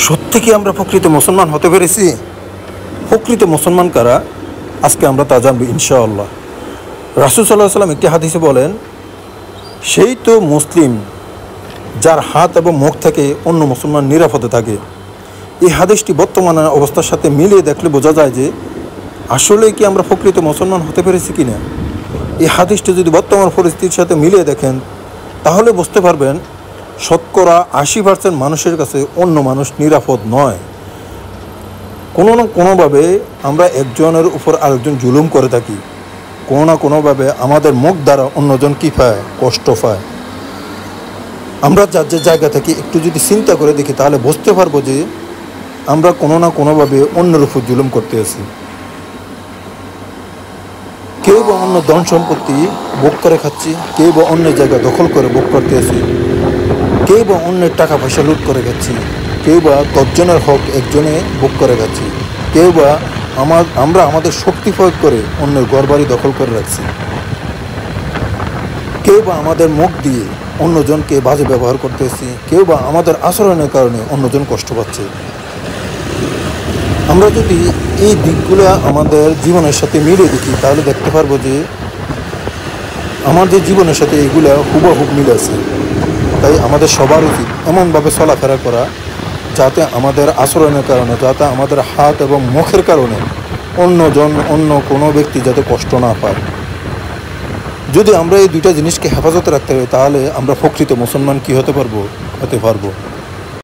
সত্যি কি আমরা প্রকৃত মুসলমান হতে পেরেছি? প্রকৃত মুসলমান কারা, আজকে আমরা তা জানব ইনশাআল্লাহ। রাসূল সাল্লাল্লাহু আলাইহি ওয়াসাল্লাম একটি হাদিসে বলেন, সেই তো মুসলিম যার হাত এবং মুখ থেকে অন্য মুসলমান নিরাপদে থাকে। এই হাদিসটি বর্তমান অবস্থার সাথে মিলিয়ে দেখলে বোঝা যায় যে আসলে কি আমরা প্রকৃত মুসলমান হতে পেরেছি কিনা। এই হাদিসটি যদি বর্তমান পরিস্থিতির সাথে মিলিয়ে দেখেন তাহলে বুঝতে পারবেন শতকরা 80% মানুষের কাছে অন্য মানুষ নিরাপদ নয়। কোনো না কোনোভাবে আমরা একজনের উপর আরেকজন জুলুম করে থাকি। কোনো না কোনোভাবে আমাদের মুখ দ্বারা অন্যজন কী পায়, কষ্ট পায়। আমরা যার যে জায়গা থেকে একটু যদি চিন্তা করে দেখি তাহলে বুঝতে পারবো যে আমরা কোনো না কোনোভাবে অন্যের উপর জুলুম করতে আছি। কেউ বা অন্য ধন সম্পত্তি ভোগ করে খাচ্ছি, কেউ বা অন্যের জায়গা দখল করে ভোগ করতে আছি, কেউ বা অন্যের টাকা পয়সা লুট করে খাচ্ছি, কেউ বা 10 জনের হক একজনে ভোগ করে খাচ্ছি, কেউ বা আমরা আমাদের শক্তি প্রয়োগ করে অন্যের ঘরবাড়ি দখল করে রাখছি, কেউ বা আমাদের মুখ দিয়ে অন্যজনকে বাজে ব্যবহার করতেছি, কেউ বা আমাদের আচরণের কারণে অন্যজন কষ্ট পাচ্ছে। আমরা যদি এই দিকগুলো আমাদের জীবনের সাথে মিলিয়ে দেখি তাহলে দেখতে পারবো যে আমাদের জীবনের সাথে এগুলো হুবহুব মিল আছে। তাই আমাদের সবার উচিত এমনভাবে চলাফেরা করা যাতে আমাদের আচরণের কারণে, যাতে আমাদের হাত এবং মুখের কারণে অন্য কোনো ব্যক্তি যাতে কষ্ট না পায়। যদি আমরা এই দুইটা জিনিসকে হেফাজতে রাখতে পারি তাহলে আমরা প্রকৃত মুসলমান কি হতে পারবো।